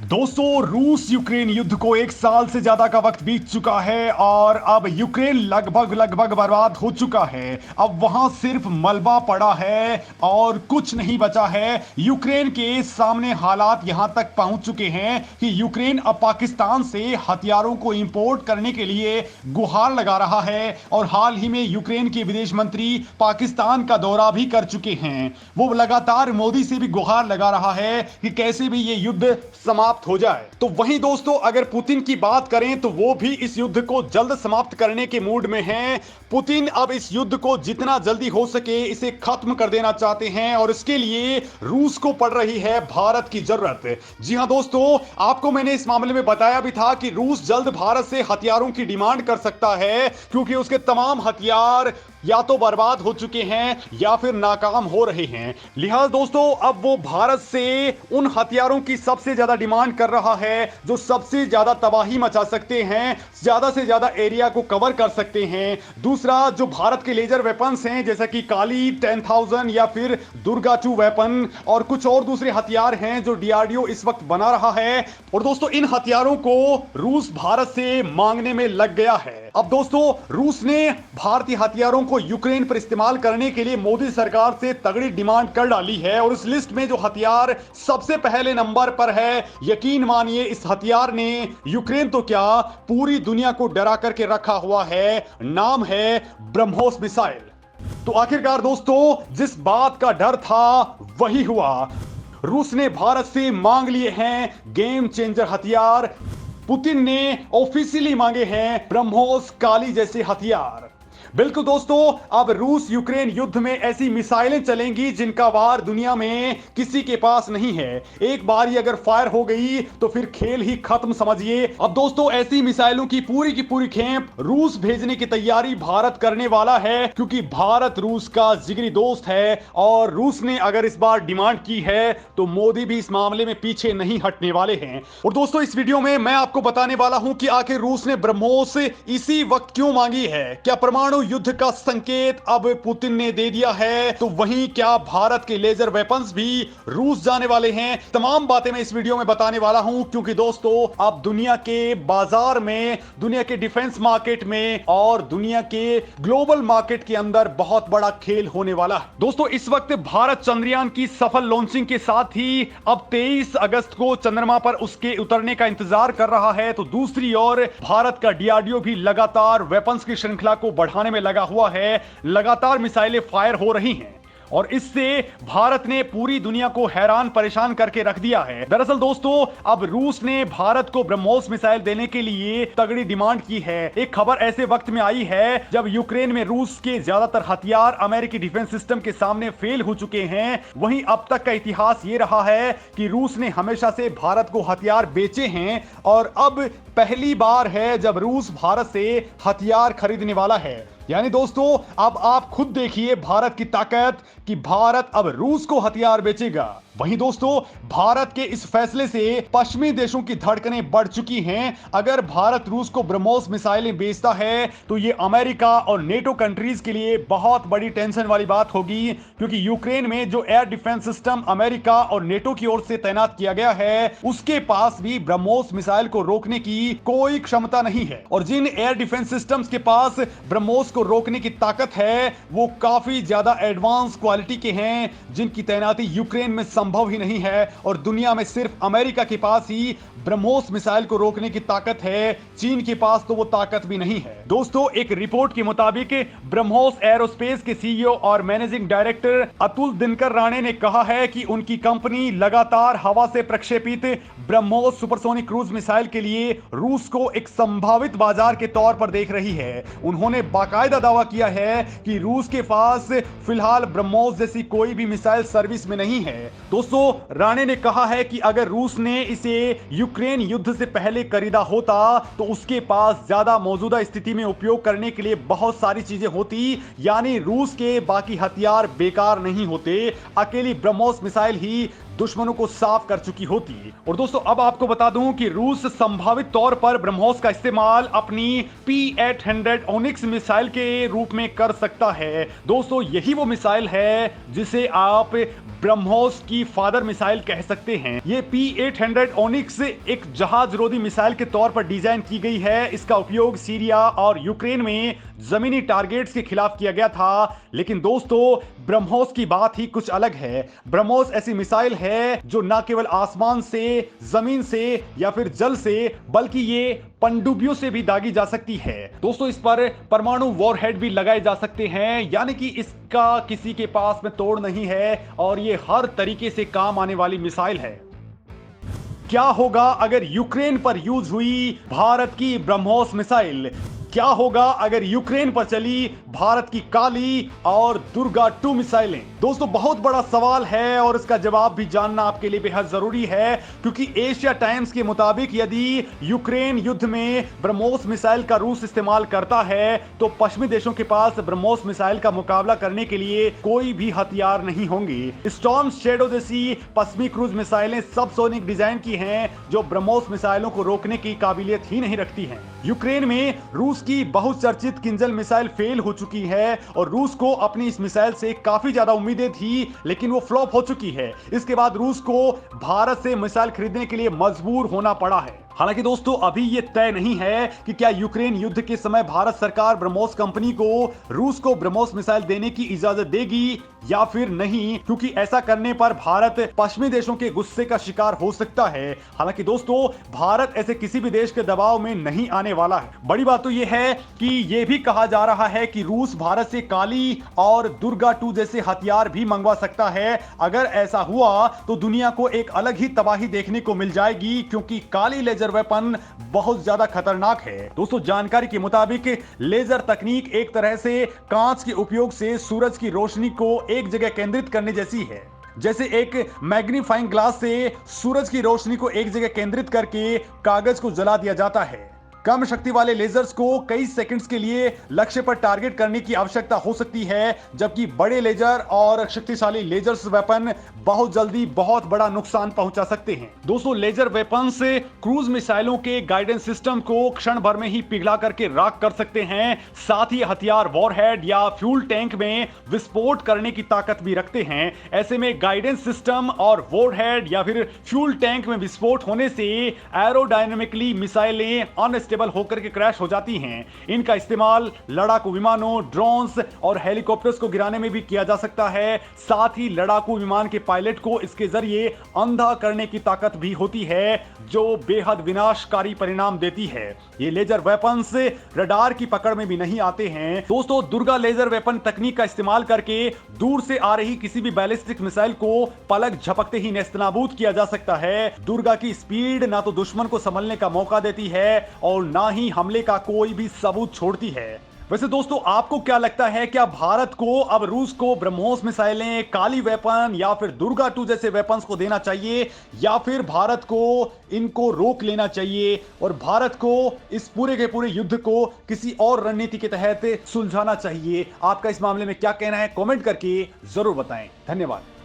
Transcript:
दोस्तों, रूस यूक्रेन युद्ध को एक साल से ज्यादा का वक्त बीत चुका है और अब यूक्रेन लगभग बर्बाद हो चुका है। अब वहां सिर्फ मलबा पड़ा है और कुछ नहीं बचा है। यूक्रेन के सामने हालात यहां तक पहुंच चुके हैं कि यूक्रेन अब पाकिस्तान से हथियारों को इंपोर्ट करने के लिए गुहार लगा रहा है और हाल ही में यूक्रेन के विदेश मंत्री पाकिस्तान का दौरा भी कर चुके हैं। वो लगातार मोदी से भी गुहार लगा रहा है कि कैसे भी ये युद्ध समाप्त हो जाए। तो वहीं दोस्तों, अगर पुतिन की बात करें तो वो भी इस युद्ध को जल्द समाप्त करने के मूड में हैं। पुतिन अब इस युद्ध को जितना जल्दी हो सके इसे खत्म कर देना चाहते हैं और इसके लिए रूस को पड़ रही है भारत की जरूरत। जी हां दोस्तों, आपको मैंने इस मामले में बताया भी था कि रूस जल्द भारत से हथियारों की डिमांड कर सकता है क्योंकि उसके तमाम हथियार या तो बर्बाद हो चुके हैं या फिर नाकाम हो रहे हैं। लिहाजा दोस्तों, अब वो भारत से उन हथियारों की सबसे ज्यादा डिमांड कर रहा है जो सबसे ज्यादा तबाही मचा सकते हैं, ज्यादा से ज्यादा एरिया को कवर कर सकते हैं। दूसरा, जो भारत के लेजर वेपन्स हैं जैसा कि काली 10,000 या फिर दुर्गा 2 वेपन और कुछ और दूसरे हथियार हैं जो डीआरडीओ इस वक्त बना रहा है। और दोस्तों, इन हथियारों को रूस भारत से मांगने में लग गया है। अब दोस्तों, रूस ने भारतीय हथियारों को यूक्रेन पर इस्तेमाल करने के लिए मोदी सरकार से तगड़ी डिमांड कर डाली है और इस लिस्ट में जो हथियार सबसे पहले नंबर पर है, यकीन मानिए इस हथियार ने यूक्रेन तो क्या पूरी दुनिया को डरा करके रखा हुआ है। नाम है ब्रह्मोस मिसाइल। तो आखिरकार दोस्तों, जिस बात का डर था वही हुआ। रूस ने भारत से मांग लिए हैं गेम चेंजर हथियार। पुतिन ने ऑफिशियली मांगे हैं ब्रह्मोस काली जैसे हथियार। बिल्कुल दोस्तों, अब रूस यूक्रेन युद्ध में ऐसी मिसाइलें चलेंगी जिनका वार दुनिया में किसी के पास नहीं है। एक बार ये अगर फायर हो गई तो फिर खेल ही खत्म समझिए। अब दोस्तों, ऐसी मिसाइलों की पूरी खेप रूस भेजने की तैयारी भारत करने वाला है क्योंकि भारत रूस का जिगरी दोस्त है और रूस ने अगर इस बार डिमांड की है तो मोदी भी इस मामले में पीछे नहीं हटने वाले हैं। और दोस्तों, इस वीडियो में मैं आपको बताने वाला हूं कि आखिर रूस ने ब्रह्मोस इसी वक्त क्यों मांगी है। क्या परमाणु युद्ध का संकेत अब पुतिन ने दे दिया है? तो वहीं क्या भारत के लेजर वेपन्स भी रूस जाने वाले हैं? तमाम बातें मैं इस वीडियो में बताने वाला हूं क्योंकि दोस्तों, अब दुनिया के बाजार में, दुनिया के डिफेंस मार्केट में और दुनिया के ग्लोबल मार्केट के अंदर बहुत बड़ा खेल होने वाला है। दोस्तों, इस वक्त भारत चंद्रयान की सफल लॉन्चिंग के साथ ही अब 23 अगस्त को चंद्रमा पर उसके उतरने का इंतजार कर रहा है। तो दूसरी ओर भारत का डीआरडीओ भी लगातार वेपन्स की श्रृंखला को बढ़ाने में लगा हुआ है। लगातार मिसाइलें फायर हो रही हैं और इससे भारत ने पूरी दुनिया को हैरान परेशान करके रख दिया है। दरअसल दोस्तों, अब रूस ने भारत को ब्रह्मोस मिसाइल देने के लिए तगड़ी डिमांड की है। एक खबर ऐसे वक्त में आई है जब यूक्रेन में रूस के ज्यादातर हथियार अमेरिकी डिफेंस सिस्टम के सामने फेल हो चुके हैं। वहीं अब तक का इतिहास ये रहा है कि रूस ने हमेशा से भारत को हथियार बेचे हैं और अब पहली बार है जब रूस भारत से हथियार खरीदने वाला है। यानी दोस्तों, अब आप खुद देखिए भारत की ताकत कि भारत अब रूस को हथियार बेचेगा। वहीं दोस्तों, भारत के इस फैसले से पश्चिमी देशों की धड़कनें बढ़ चुकी हैं। अगर भारत रूस को ब्रह्मोस मिसाइलें बेचता है तो ये अमेरिका और नेटो कंट्रीज के लिए बहुत बड़ी टेंशन वाली बात होगी क्योंकि यूक्रेन में जो एयर डिफेंस सिस्टम अमेरिका और नेटो की ओर से तैनात किया गया है उसके पास भी ब्रह्मोस मिसाइल को रोकने की कोई क्षमता नहीं है। और जिन एयर डिफेंस सिस्टम्स के पास ब्रह्मोस को रोकने की ताकत है वो काफी ज्यादा एडवांस क्वालिटी के हैं जिनकी तैनाती यूक्रेन में संभव ही नहीं है और दुनिया में सिर्फ अमेरिका के पास ही ब्रह्मोस मिसाइल को रोकने की ताकत है। चीन के पास तो वो ताकत भी नहीं है। दोस्तों, एक रिपोर्ट के मुताबिक ब्रह्मोस एरोस्पेस के सीईओ और मैनेजिंग डायरेक्टर अतुल दिनकर राणे ने कहा है कि उनकी कंपनी लगातार हवा से प्रक्षेपित ब्रह्मोस सुपरसोनिक क्रूज मिसाइल के लिए रूस को एक संभावित बाजार के तौर पर देख रही है। उन्होंने बाकायदा दावा किया है कि रूस के पास फिलहाल ब्रह्मोस जैसी कोई भी मिसाइल सर्विस में नहीं है। दोस्तों, राणे ने कहा है कि अगर रूस ने इसे यूक्रेन युद्ध से पहले खरीदा होता तो उसके पास ज्यादा मौजूदा स्थिति में उपयोग करने के लिए बहुत सारी चीजें होती, यानी रूस के बाकी हथियार बेकार नहीं होते। अकेली ब्रह्मोस मिसाइल ही दुश्मनों को साफ कर चुकी होती। और दोस्तों, अब आपको बता दूं कि रूस संभावित तौर पर ब्रह्मोस का इस्तेमाल अपनी P-800 ओनिक्स मिसाइल के रूप में कर सकता है। दोस्तों, यही वो मिसाइल है जिसे आप ब्रह्मोस की फादर मिसाइल कह सकते हैं। ये P-800 ओनिक्स एक जहाज रोधी मिसाइल के तौर पर डिजाइन की गई है। इसका उपयोग सीरिया और यूक्रेन में जमीनी टारगेट्स के खिलाफ किया गया था। लेकिन दोस्तों, ब्रह्मोस की बात ही कुछ अलग है। ब्रह्मोस ऐसी मिसाइल है जो न केवल आसमान से, जमीन से या फिर जल से, बल्कि ये पनडुब्बियों से भी दागी जा सकती है। दोस्तों, इस पर परमाणु वॉरहेड भी लगाए जा सकते हैं, यानी कि इसका किसी के पास में तोड़ नहीं है और ये हर तरीके से काम आने वाली मिसाइल है। क्या होगा अगर यूक्रेन पर यूज हुई भारत की ब्रह्मोस मिसाइल? क्या होगा अगर यूक्रेन पर चली भारत की काली और दुर्गा 2 मिसाइलें? दोस्तों, बहुत बड़ा सवाल है और इसका जवाब भी जानना आपके लिए बेहद जरूरी है, क्योंकि एशिया टाइम्स के मुताबिक यदि यूक्रेन युद्ध में ब्रह्मोस मिसाइल का रूस इस्तेमाल करता है तो पश्चिमी देशों के पास ब्रह्मोस मिसाइल का मुकाबला करने के लिए कोई भी हथियार नहीं होंगे। स्टॉर्म शैडो जैसी पश्चिमी क्रूज मिसाइलें सबसोनिक डिजाइन की हैं, जो ब्रह्मोस मिसाइलों को रोकने की काबिलियत ही नहीं रखती हैं। यूक्रेन में रूस की बहुचर्चित किंजल मिसाइल फेल हो चुकी है और रूस को अपनी इस मिसाइल से काफी ज्यादा उम्मीदें थी, लेकिन वो फ्लॉप हो चुकी है। इसके बाद रूस को भारत से मिसाइल खरीदने के लिए मजबूर होना पड़ा है। हालांकि दोस्तों, अभी यह तय नहीं है कि क्या यूक्रेन युद्ध के समय भारत सरकार ब्रह्मोस कंपनी को रूस को ब्रह्मोस मिसाइल देने की इजाजत देगी या फिर नहीं, क्योंकि ऐसा करने पर भारत पश्चिमी देशों के गुस्से का शिकार हो सकता है। हालांकि दोस्तों, भारत ऐसे किसी भी देश के दबाव में नहीं आने वाला है। बड़ी बात तो यह है कि यह भी कहा जा रहा है कि रूस भारत से काली और दुर्गा 2 जैसे हथियार भी मंगवा सकता है। अगर ऐसा हुआ तो दुनिया को एक अलग ही तबाही देखने को मिल जाएगी, क्योंकि काली लेजर वेपन बहुत ज्यादा खतरनाक है। दोस्तों, जानकारी के मुताबिक लेजर तकनीक एक तरह से कांच के उपयोग से सूरज की रोशनी को एक जगह केंद्रित करने जैसी है। जैसे एक मैग्नीफाइंग ग्लास से सूरज की रोशनी को एक जगह केंद्रित करके कागज को जला दिया जाता है। कम शक्ति वाले लेजर्स को कई सेकंड्स के लिए लक्ष्य पर टारगेट करने की आवश्यकता हो सकती है, जबकि बड़े लेजर और शक्तिशाली लेजर्स वेपन बहुत जल्दी बहुत बड़ा नुकसान पहुंचा सकते हैं। दोस्तों, लेजर वेपन्स क्रूज मिसाइलों के गाइडेंस सिस्टम को क्षण भर में ही पिघला करके राख कर सकते हैं। साथ ही हथियार वॉरहेड या फ्यूल टैंक में विस्फोट करने की ताकत भी रखते हैं। ऐसे में गाइडेंस सिस्टम और वॉरहेड या फिर फ्यूल टैंक में विस्फोट होने से एरोडायनेमिकली मिसाइलें अनस्टेबल होकर के क्रैश हो जाती हैं। इनका इस्तेमाल लड़ाकू विमानों, ड्रोन्स और हेलीकॉप्टर्स को गिराने में भी किया जा सकता है। साथ ही लड़ाकू विमान के पायलट को इसके जरिए अंधा करने की ताकत भी होती है, जो बेहद विनाशकारी परिणाम देती है। ये लेजर वेपन्स रडार की पकड़ में भी नहीं आते हैं। दोस्तों, दुर्गा लेजर वेपन तकनीक का इस्तेमाल करके दूर से आ रही किसी भी बैलिस्टिक मिसाइल को पलक झपकते ही नेस्तनाबूद किया जा सकता है। दुर्गा की स्पीड ना तो दुश्मन को संभलने का मौका देती है और ना ही हमले का कोई भी सबूत छोड़ती है। वैसे दोस्तों, आपको क्या लगता है, क्या भारत को अब रूस को ब्रह्मोस मिसाइलें, काली वेपन या फिर दुर्गा 2 जैसे वेपन्स को देना चाहिए, या फिर भारत को इनको रोक लेना चाहिए और भारत को इस पूरे के पूरे युद्ध को किसी और रणनीति के तहत सुलझाना चाहिए? आपका इस मामले में क्या कहना है, कमेंट करके जरूर बताएं। धन्यवाद।